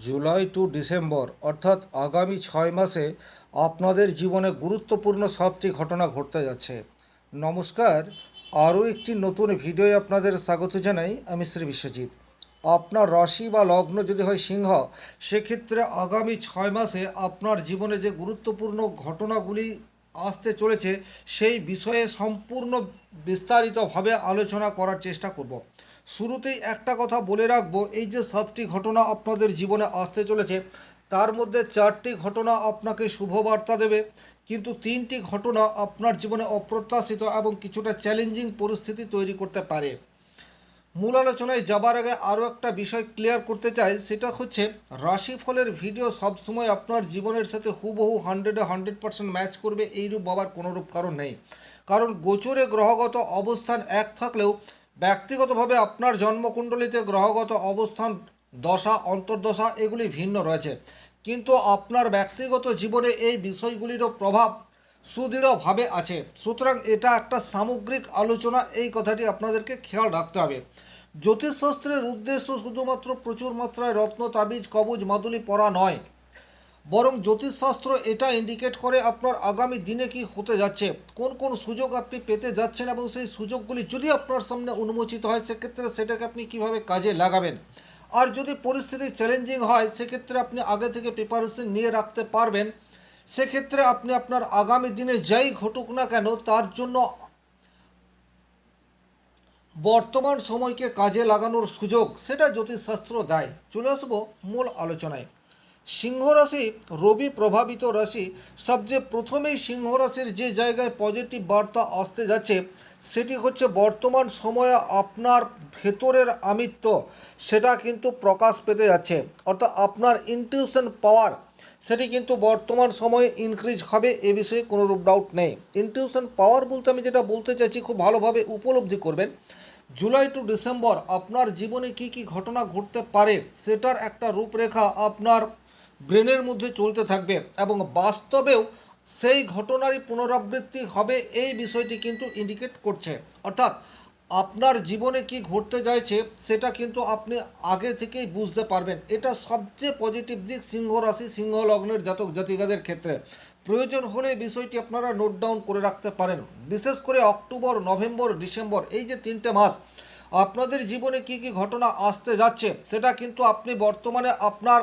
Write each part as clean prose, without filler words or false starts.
July to December অর্থাৎ আগামী 6 মাসে আপনাদের জীবনে গুরুত্বপূর্ণ 7টি ঘটনা ঘটতে যাচ্ছে। নমস্কার, আরও একটি নতুন ভিডিওয় আপনাদের স্বাগত জানাই। আমি শ্রী বিশ্বজিৎ। আপনার রাশি বা লগ্ন যদি হয় সিংহ, সেক্ষেত্রে আগামী 6 মাসে আপনার জীবনে যে গুরুত্বপূর্ণ ঘটনাগুলি আসতে চলেছে সেই বিষয়ে সম্পূর্ণ বিস্তারিতভাবে আলোচনা করার চেষ্টা করব। শুরুতেই একটা কথা বলে রাখবো, এই যে 7টি ঘটনা আপনাদের জীবনে আসতে চলেছে তার মধ্যে 4টি ঘটনা আপনাকে শুভবার্তা দেবে, কিন্তু 3টি ঘটনা আপনার জীবনে অপ্রত্যাশিত এবং কিছুটা চ্যালেঞ্জিং পরিস্থিতি তৈরি করতে পারে। মূল আলোচনায় যাবার আগে আরও একটা বিষয় ক্লিয়ার করতে চাই, সেটা হচ্ছে রাশিফলের ভিডিও সবসময় আপনার জীবনের সাথে হুবহু 100% ম্যাচ করবে এইরূপ ভাবার কোনোরূপ কারণ নেই। কারণ গোচরে গ্রহগত অবস্থান এক থাকলেও ব্যক্তিগতভাবে আপনার জন্মকুণ্ডলিতে গ্রহগত অবস্থান, দশা, অন্তর্দশা এগুলি ভিন্ন রয়েছে, কিন্তু আপনার ব্যক্তিগত জীবনে এই বিষয়গুলিরও প্রভাব সুদৃঢ়ভাবে আছে। সুতরাং এটা একটা সামগ্রিক আলোচনা, এই কথাটি আপনাদেরকে খেয়াল রাখতে হবে। জ্যোতিষশাস্ত্রের উদ্দেশ্য শুধুমাত্র প্রচুর মাত্রায় রত্ন, তাবিজ, কবজ, মাদুলি পরা নয়, বরং জ্যোতিষশাস্ত্র এটা ইন্ডিকেট করে আপনার আগামী দিনে কি হতে যাচ্ছে, কোন কোন সুযোগ আপনি পেতে যাচ্ছেন, এবং সেই সুযোগগুলি যদি আপনার সামনে উন্মোচিত হয় সেক্ষেত্রে সেটাকে আপনি কিভাবে কাজে লাগাবেন। আর যদি পরিস্থিতি চ্যালেঞ্জিং হয় সেক্ষেত্রে আপনি আগে থেকে প্রিপারেশন নিয়ে রাখতে পারবেন। সেক্ষেত্রে আপনি আপনার আগামী দিনে যাই ঘটুক না কেন তার জন্য বর্তমান সময়কে কাজে লাগানোর সুযোগ সেটা জ্যোতিষশাস্ত্র দেয়। চলে আসবো মূল আলোচনায়। সিংহ রাশি রবি প্রভাবিত রাশি। সবচেয়ে প্রথমেই সিংহ রাশির যে জায়গায় পজিটিভ বার্তা আসতে যাচ্ছে সেটি হচ্ছে বর্তমান সময়ে আপনার ভেতরের আমিত্ব সেটা কিন্তু প্রকাশ পেতে যাচ্ছে, অর্থাৎ আপনার ইনটিউশন পাওয়ার সেটি কিন্তু বর্তমান সময়ে ইনক্রিজ হবে, এ বিষয়ে কোনোরূপ ডাউট নেই। ইনটিউশন পাওয়ার বলতে আমি যেটা বলতে চাইছি খুব ভালোভাবে উপলব্ধি করবেন। জুলাই টু ডিসেম্বর আপনার জীবনে কি কি ঘটনা ঘটতে পারে সেটার একটা রূপরেখা আপনার ব্রেনের মধ্যে চলতে থাকবে, এবং বাস্তবেও সেই ঘটনারই পুনরাবৃত্তি হবে এই বিষয়টি কিন্তু ইন্ডিকেট করছে। অর্থাৎ আপনার জীবনে কি ঘটতে যাচ্ছে সেটা কিন্তু আপনি আগে থেকেই বুঝতে পারবেন। এটা সবচেয়ে পজিটিভ দিক সিংহ রাশি, সিংহ লগ্নের জাতক জাতিকাদের ক্ষেত্রে। প্রয়োজন হলে বিষয়টি আপনারা নোট ডাউন করে রাখতে পারেন। বিশেষ করে অক্টোবর, নভেম্বর, ডিসেম্বর এই যে 3টে মাস আপনাদের জীবনে কি কি ঘটনা আসতে যাচ্ছে সেটা কিন্তু আপনি বর্তমানে আপনার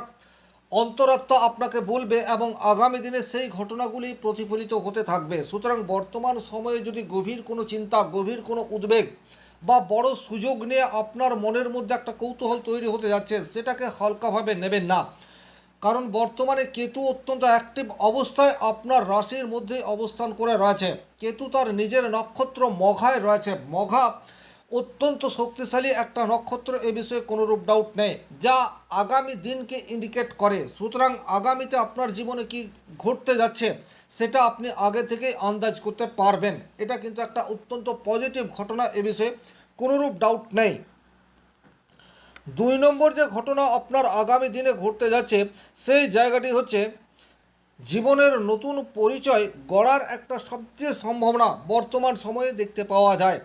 অন্তরাত্মা আপনাকে বলবে, এবং আগামী দিনে সেই ঘটনাগুলি প্রতিফলিত হতে থাকবে। সুতরাং বর্তমান সময়ে যদি গভীর কোনো চিন্তা, গভীর কোনো উদ্বেগ বা বড় সুযোগ নিয়ে আপনার মনের মধ্যে একটা কৌতূহল তৈরি হতে যাচ্ছে, সেটাকে হালকাভাবে নেবেন না। কারণ বর্তমানে কেতু অত্যন্ত অ্যাক্টিভ অবস্থায় আপনার রাশির মধ্যে অবস্থান করে রয়েছে। কেতু তার নিজের নক্ষত্র মঘায় রয়েছে। মঘা অত্যন্ত শক্তিশালী একটা নক্ষত্র, এ বিষয়ে কোনোরূপ ডাউট নেই, যা আগামী দিনকে ইন্ডিকেট করে। সুতরাং আগামীতে আপনার জীবনে কি ঘটতে যাচ্ছে সেটা আপনি আগে থেকেই আন্দাজ করতে পারবেন। এটা কিন্তু একটা অত্যন্ত পজিটিভ ঘটনা, এ বিষয়ে কোনোরূপ ডাউট নেই। 2 নম্বর যে ঘটনা আপনার আগামী দিনে ঘটতে যাচ্ছে সেই জায়গাটি হচ্ছে জীবনের নতুন পরিচয় গড়ার একটা সবচেয়ে সম্ভাবনা বর্তমান সময়ে দেখতে পাওয়া যায়।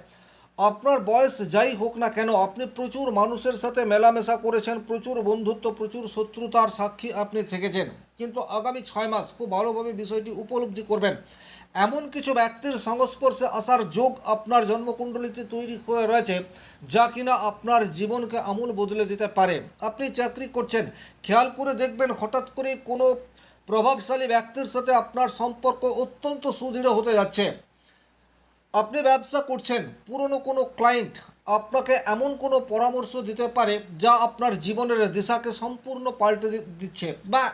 আপনার বয়স যাই হোক না কেন আপনি প্রচুর মানুষের সাথে মেলামেশা করেছেন, প্রচুর বন্ধুত্ব, প্রচুর শত্রুতার সাক্ষী আপনি থেকেছেন, কিন্তু আগামী 6 মাস খুব ভালোভাবে বিষয়টি উপলব্ধি করবেন। এমন কিছু ব্যক্তির সংস্পর্শে আসার যোগ আপনার জন্মকুণ্ডলিতে তৈরি হয়ে রয়েছে যা কিনা আপনার জীবনকে আমূল বদলে দিতে পারে। আপনি চাকরি করছেন, খেয়াল করে দেখবেন হঠাৎ করে কোনো প্রভাবশালী ব্যক্তির সাথে আপনার সম্পর্ক অত্যন্ত সুদৃঢ় হতে যাচ্ছে। আপনি ব্যবসা করছেন, পুরনো কোনো ক্লায়েন্ট আপনাকে এমন কোনো পরামর্শ দিতে পারে যা আপনার জীবনের দিশাকে সম্পূর্ণ পাল্টে দিচ্ছে, বা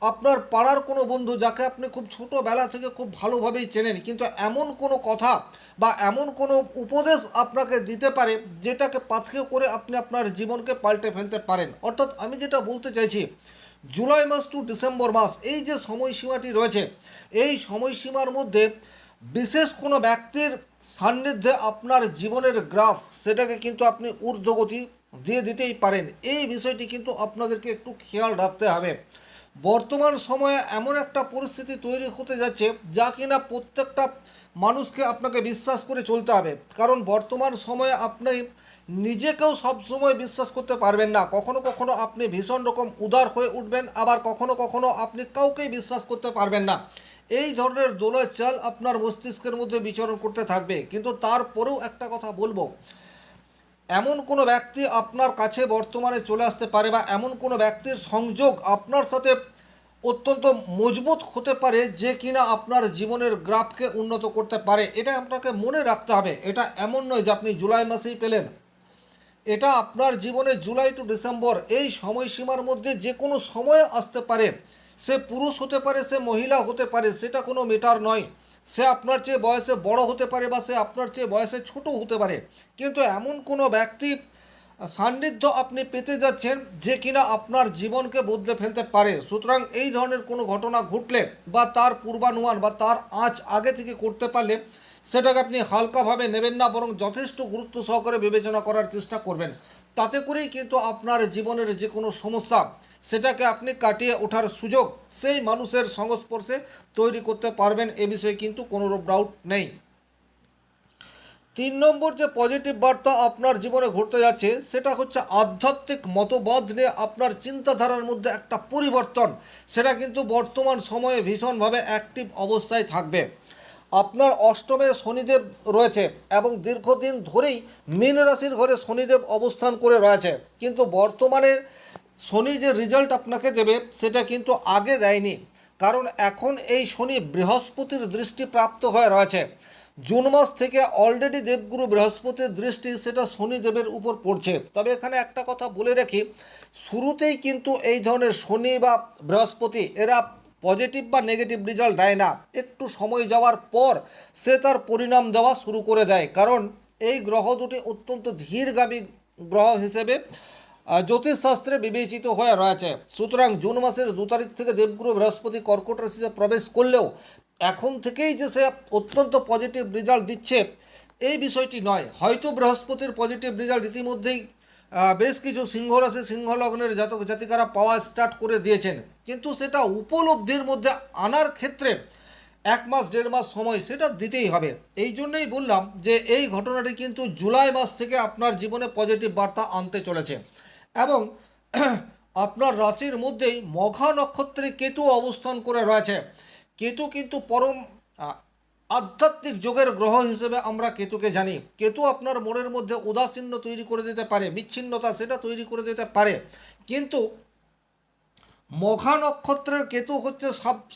আপনার পাড়ার কোনো বন্ধু যাকে আপনি খুব ছোটোবেলা থেকে খুব ভালোভাবেই চেনেন, কিন্তু এমন কোনো কথা বা এমন কোনো উপদেশ আপনাকে দিতে পারে যেটাকে পাথেয় করে আপনি আপনার জীবনকে পাল্টে ফেলতে পারেন। অর্থাৎ আমি যেটা বলতে চাইছি, জুলাই মাস টু ডিসেম্বর মাস এই যে সময়সীমাটি রয়েছে, এই সময়সীমার মধ্যে বিশেষ কোনো ব্যক্তির সান্নিধ্যে আপনার জীবনের গ্রাফ সেটাকে কিন্তু আপনি ঊর্ধ্বগতি দিয়ে দিতেই পারেন। এই বিষয়টি কিন্তু আপনাদেরকে একটু খেয়াল রাখতে হবে। বর্তমান সময়ে এমন একটা পরিস্থিতি তৈরি হতে যাচ্ছে যা কিনা প্রত্যেকটা মানুষকে আপনাকে বিশ্বাস করে চলতে হবে, কারণ বর্তমান সময়ে আপনি নিজেকেও সবসময় বিশ্বাস করতে পারবেন না। কখনো কখনো আপনি ভীষণ রকম উদার হয়ে উঠবেন, আবার কখনো কখনো আপনি কাউকেই বিশ্বাস করতে পারবেন না। এই ধরনের দোলা চাল আপনার মস্তিষ্কের মধ্যে বিচরণ করতে থাকবে। কিন্তু তারপরেও একটা কথা বলবো, এমন কোনো ব্যক্তি আপনার কাছে বর্তমানে চলে আসতে পারে, বা এমন কোনো ব্যক্তির সংযোগ আপনার সাথে অত্যন্ত মজবুত হতে পারে, যে কিনা আপনার জীবনের গ্রাফকে উন্নত করতে পারে। এটা আপনাকে মনে রাখতে হবে। এটা এমন নয় যে আপনি জুলাই মাসেই পেলেন। এটা আপনার জীবনে জুলাই টু ডিসেম্বর এই সময়সীমার মধ্যে যে কোনো সময়ে আসতে পারে। সে পুরুষ হতে পারে, সে মহিলা হতে পারে, সেটা কোনো ম্যাটার নয়। সে আপনার চেয়ে বয়সে বড় হতে পারে, বা সে আপনার চেয়ে বয়সে ছোট হতে পারে। কিন্তু এমন কোনো ব্যক্তি সান্নিধ্য আপনি পেতে যাচ্ছেন, যে কিনা আপনার জীবনকে বদলে ফেলতে পারে। সুতরাং এই ধরনের কোনো ঘটনা ঘটলে, বা তার পূর্বানুমান বা তার আঁচ আগে থেকে করতে পারলে, সেটাকে আপনি হালকাভাবে নেবেন না, বরং যথেষ্ট গুরুত্ব সহকারে বিবেচনা করার চেষ্টা করবেন। তাতে করেই কিন্তু আপনার জীবনের যে কোনো সমস্যা, সেটাকে আপনি কাটিয়ে ওঠার সুযোগ সেই মানুষের সংস্পর্শে তৈরি করতে পারবেন। এ বিষয়ে কিন্তু কোনোরূপ ডাউট নেই। 3 নম্বর যে পজিটিভ বার্তা আপনার জীবনে ঘটতে যাচ্ছে, সেটা হচ্ছে আধ্যাত্মিক মতবাদ নিয়ে আপনার চিন্তাধারার মধ্যে একটা পরিবর্তন। সেটা কিন্তু বর্তমান সময়ে ভীষণভাবে অ্যাক্টিভ অবস্থায় থাকবে। আপনার অষ্টমে শনিদেব রয়েছে, এবং দীর্ঘদিন ধরেই মীন রাশির ঘরে শনিদেব অবস্থান করে রয়েছে। কিন্তু বর্তমানে শনি যে রেজাল্ট আপনাকে দেবে, সেটা কিন্তু আগে দেয়নি। কারণ এখন এই শনি বৃহস্পতির দৃষ্টি প্রাপ্ত হয়ে রয়েছে। জুন মাস থেকে অলরেডি দেবগুরু বৃহস্পতির দৃষ্টি সেটা শনিদেবের উপর পড়ছে। তবে এখানে একটা কথা বলে রাখি, শুরুতেই কিন্তু এই ধরনের শনি বা বৃহস্পতি এরা পজিটিভ বা নেগেটিভ রেজাল্ট দেয় না। একটু সময় যাওয়ার পর সে তার পরিণাম দেওয়া শুরু করে দেয়। কারণ এই গ্রহ দুটি অত্যন্ত ধীরগামী গ্রহ হিসেবে জ্যোতিষশাস্ত্রে বিবেচিত হয়ে রয়েছে। সুতরাং জুন মাসের 2 তারিখ থেকে দেবগুরু বৃহস্পতি কর্কট রাশিতে প্রবেশ করলেও এখন থেকেই যে সে অত্যন্ত পজিটিভ রেজাল্ট দিচ্ছে, এই বিষয়টি নয়। হয়তো বৃহস্পতির পজিটিভ রেজাল্ট ইতিমধ্যেই বেশ কিছু সিংহ রাশি সিংহ লগ্নের জাতক জাতিকারা পাওয়া স্টার্ট করে দিয়েছেন। কিন্তু সেটা উপলব্ধির মধ্যে আনার ক্ষেত্রে 1 মাস 1.5 মাস সময় সেটা দিতেই হবে। এই জন্যই বললাম যে এই ঘটনাটি কিন্তু জুলাই মাস থেকে আপনার জীবনে পজিটিভ বার্তা আনতে চলেছে। এবং আপনার রাশির মধ্যেই মঘা নক্ষত্রে কেতু অবস্থান করে রয়েছে। কেতু কিন্তু পরম আধ্যাত্মিক যোগের গ্রহ হিসেবে আমরা কেতুকে জানি। কেতু আপনার মনের মধ্যে উদাসীন্য তৈরি করে দিতে পারে, বিচ্ছিন্নতা সেটা তৈরি করে দিতে পারে। কিন্তু মঘা নক্ষত্রের কেতু হচ্ছে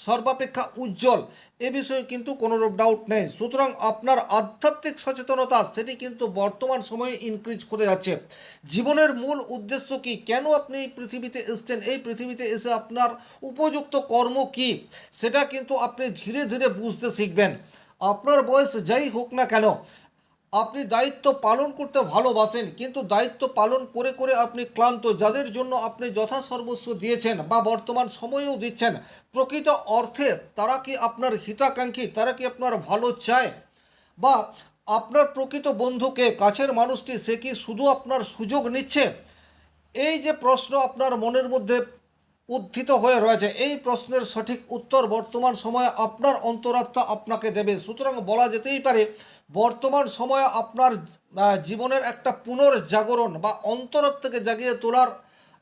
সর্বাপেক্ষা উজ্জ্বল, এ বিষয়ে কিন্তু কোনোরূপ ডাউট নেই। সুতরাং আপনার আধ্যাত্মিক সচেতনতা সেটি কিন্তু বর্তমান সময়ে ইনক্রিজ করে যাচ্ছে। জীবনের মূল উদ্দেশ্য কি, কেন আপনি এই পৃথিবীতে এসেছেন, এই পৃথিবীতে এসে আপনার উপযুক্ত কর্ম কি, সেটা কিন্তু আপনি ধীরে ধীরে বুঝতে শিখবেন। আপনার বয়স যাই হোক না কেন, আপনি দায়িত্ব পালন করতে ভালোবাসেন, কিন্তু দায়িত্ব পালন করে করে আপনি ক্লান্ত। যাদের জন্য আপনি যথাসর্বস্ব দিয়েছেন বা বর্তমান সময়েও দিচ্ছেন, প্রকৃত অর্থে তারা কি আপনার হিতাকাঙ্ক্ষী, তারা কি আপনার ভালো চায়, বা আপনার প্রকৃত বন্ধুকে, কাছের মানুষটি, সে কি শুধু আপনার সুযোগ নিচ্ছে? এই যে প্রশ্ন আপনার মনের মধ্যে উত্থিত হয়ে রয়েছে, এই প্রশ্নের সঠিক উত্তর বর্তমান সময়ে আপনার অন্তরাত্মা আপনাকে দেবে। সুতরাং বলা যেতেই পারে বর্তমান সময়ে আপনার জীবনের একটা পুনর্জাগরণ বা অন্তরাত্মাকে জাগিয়ে তোলার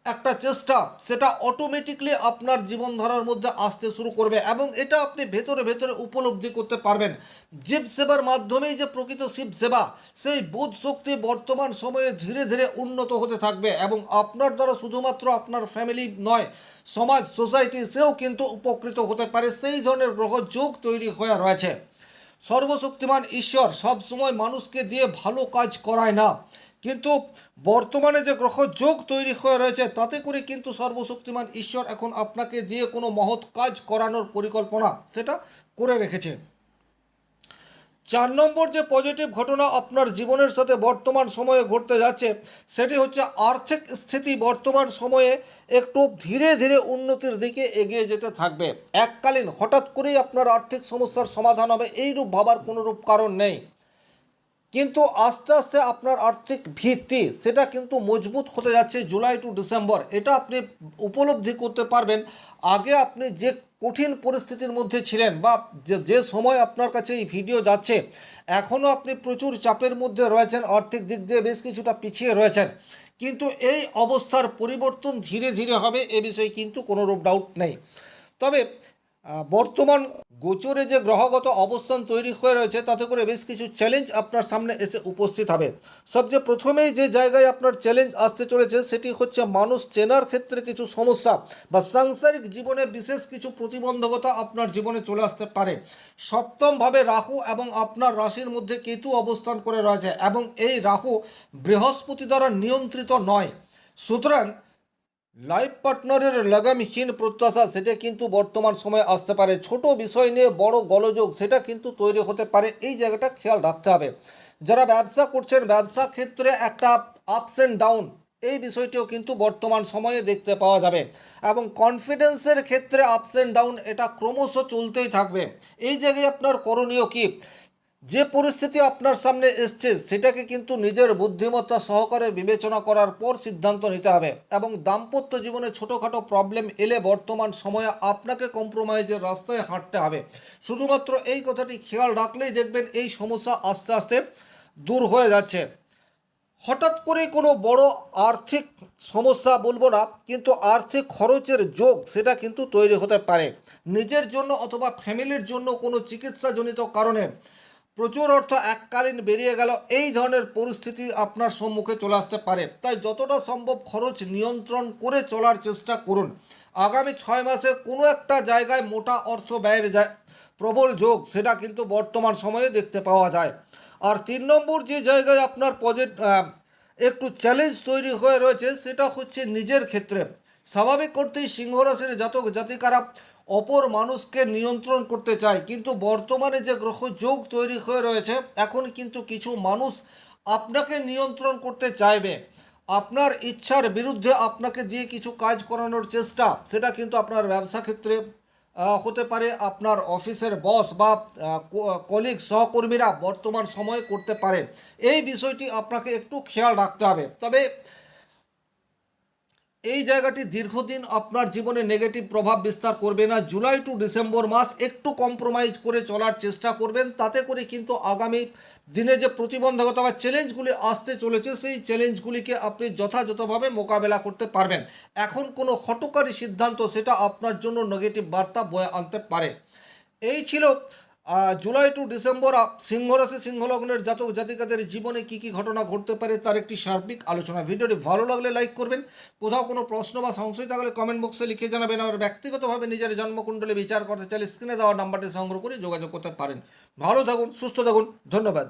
একটা চেষ্টা, সেটা অটোমেটিকলি আপনার জীবনধারার মধ্যে আসতে শুরু করবে, এবং এটা আপনি ভেতরে ভেতরে উপলব্ধি করতে পারবেন। জীব সেবার মাধ্যমেই যে প্রকৃত শিব সেবা, সেই বোধ শক্তি বর্তমান সময়ে ধীরে ধীরে উন্নত হতে থাকবে, এবং আপনার দ্বারা শুধুমাত্র আপনার ফ্যামিলি নয়, সমাজ, সোসাইটি সেও কিন্তু উপকৃত হতে পারে। সেই ধরনের গ্রহ যোগ তৈরি হয়ে রয়েছে। সর্বশক্তিমান ঈশ্বর সবসময় মানুষকে দিয়ে ভালো কাজ করায় না, কিন্তু বর্তমানে যে গ্রহ যোগ তৈরি হয়ে রয়েছে, তাতে করে কিন্তু সর্বশক্তিমান ঈশ্বর এখন আপনাকে দিয়ে কোনো মহৎ কাজ করানোর পরিকল্পনা সেটা করে রেখেছে। 4 নম্বর যে পজিটিভ ঘটনা আপনার জীবনের সাথে বর্তমান সময়ে ঘটতে যাচ্ছে, সেটি হচ্ছে আর্থিক স্থিতি বর্তমান সময়ে একটু ধীরে ধীরে উন্নতির দিকে এগিয়ে যেতে থাকবে। এককালীন হঠাৎ করেই আপনার আর্থিক সমস্যার সমাধান হবে এইরূপ ভাবার কোনোরূপ কারণ নেই। কিন্তু আস্তে আস্তে আপনার আর্থিক ভিত্তি সেটা কিন্তু মজবুত হতে যাচ্ছে জুলাই টু ডিসেম্বর। এটা আপনি উপলব্ধি করতে পারবেন। আগে আপনি যে কঠিন পরিস্থিতির মধ্যে ছিলেন বা যে সময় আপনার কাছে এই ভিডিও যাচ্ছে, এখনও আপনি প্রচুর চাপের মধ্যে রয়েছেন, আর্থিক দিক দিয়ে বেশ কিছুটা পিছিয়ে রয়েছেন, কিন্তু এই অবস্থার পরিবর্তন ধীরে ধীরে হবে, এ বিষয়ে কিন্তু কোনোরূপ ডাউট নেই। তবে বর্তমান গোচরে যে গ্রহগত অবস্থান তৈরি হয়ে রয়েছে তাতে করে বেশ কিছু চ্যালেঞ্জ আপনার সামনে এসে উপস্থিত হবে। সবচেয়ে প্রথমেই যে জায়গায় আপনার চ্যালেঞ্জ আসতে চলেছে সেটি হচ্ছে মানুষ চেনার ক্ষেত্রে কিছু সমস্যা বা সাংসারিক জীবনে বিশেষ কিছু প্রতিবন্ধকতা আপনার জীবনে চলে আসতে পারে। সপ্তমভাবে রাহু এবং আপনার রাশির মধ্যে কেতু অবস্থান করে রয়েছে এবং এই রাহু বৃহস্পতি দ্বারা নিয়ন্ত্রিত নয়। সুতরাং লাইফ পার্টনারের লাগামহীন প্রত্যাশা সেটা কিন্তু বর্তমান সময়ে আসতে পারে। ছোট বিষয় নিয়ে বড় গোলযোগ সেটা কিন্তু তৈরি হতে পারে, এই জায়গাটা খেয়াল রাখতে হবে। যারা ব্যবসা করছেন ব্যবসা ক্ষেত্রে একটা আপস অ্যান্ড ডাউন এই বিষয়টিও কিন্তু বর্তমান সময়ে দেখতে পাওয়া যাবে এবং কনফিডেন্সের ক্ষেত্রে আপস অ্যান্ড ডাউন এটা ক্রমশ চলতেই থাকবে। এই জায়গায় আপনার করণীয় কী? যে পরিস্থিতি আপনার সামনে এসছে সেটাকে কিন্তু নিজের বুদ্ধিমত্তা সহকারে বিবেচনা করার পর সিদ্ধান্ত নিতে হবে এবং দাম্পত্য জীবনে ছোটোখাটো প্রবলেম এলে বর্তমান সময়ে আপনাকে কম্প্রোমাইজের রাস্তায় হাঁটতে হবে। শুধুমাত্র এই কথাটি খেয়াল রাখলেই দেখবেন এই সমস্যা আস্তে আস্তে দূর হয়ে যাচ্ছে। হঠাৎ করে কোনো বড় আর্থিক সমস্যা বলবো না, কিন্তু আর্থিক খরচের যোগ সেটা কিন্তু তৈরি হতে পারে। নিজের জন্য অথবা ফ্যামিলির জন্য কোনো চিকিৎসাজনিত কারণে প্রচুর অর্থ এককালীন বেরিয়ে গেল, এই ধরনের পরিস্থিতি আপনার সম্মুখে চলে আসতে পারে। তাই যতটা সম্ভব খরচ নিয়ন্ত্রণ করে চলার চেষ্টা করুন। আগামী 6 মাসে কোনো একটা জায়গায় মোটা অর্থ ব্যয়ের যায় প্রবল যোগ সেটা কিন্তু বর্তমান সময়ে দেখতে পাওয়া যায়। আর 3 নম্বর যে জায়গায় আপনার একটু চ্যালেঞ্জ তৈরি হয়ে রয়েছে সেটা হচ্ছে নিজের ক্ষেত্রে। স্বাভাবিক করতেই সিংহ রাশির জাতক জাতিকারা অপর মানুষকে নিয়ন্ত্রণ করতে চায়, কিন্তু বর্তমানে যে গ্রহ যোগ তৈরি হয়ে রয়েছে এখন কিন্তু কিছু মানুষ আপনাকে নিয়ন্ত্রণ করতে চাইবে। আপনার ইচ্ছার বিরুদ্ধে আপনাকে দিয়ে কিছু কাজ করানোর চেষ্টা সেটা কিন্তু আপনার ব্যবসা ক্ষেত্রে হতে পারে, আপনার অফিসের বস বা কলিগ সহকর্মীরা বর্তমান সময়ে করতে পারে। এই বিষয়টি আপনাকে একটু খেয়াল রাখতে হবে। তবে এই জায়গাটি দীর্ঘদিন আপনার জীবনে নেগেটিভ প্রভাব বিস্তার করবে না। জুলাই টু ডিসেম্বর মাস একটু কম্প্রোমাইজ করে চলার চেষ্টা করবেন, তাতে করে কিন্তু আগামী দিনে যে প্রতিবন্ধকতা বা চ্যালেঞ্জগুলি আসতে চলেছে সেই চ্যালেঞ্জগুলিকে আপনি যথাযথভাবে মোকাবেলা করতে পারবেন। এখন কোনো হঠকারী সিদ্ধান্ত সেটা আপনার জন্য নেগেটিভ বার্তা বয়ে আনতে পারে। এই ছিল জুলাই টু ডিসেম্বর সিংহ রাশি সিংহ লগ্নের জাতক জাতিকাদের জীবনে কী কী ঘটনা ঘটতে পারে তার একটি সার্বিক আলোচনা। ভিডিওটি ভালো লাগলে লাইক করবেন, কোথাও কোনো প্রশ্ন বা সংশয় থাকলে কমেন্ট বক্সে লিখে জানাবেন। আর ব্যক্তিগতভাবে নিজের জন্মকুণ্ডলী বিচার করতে চাইলে স্ক্রিনে দেওয়া নাম্বারটি সংগ্রহ করে যোগাযোগ করতে পারেন। ভালো থাকুন, সুস্থ থাকুন, ধন্যবাদ।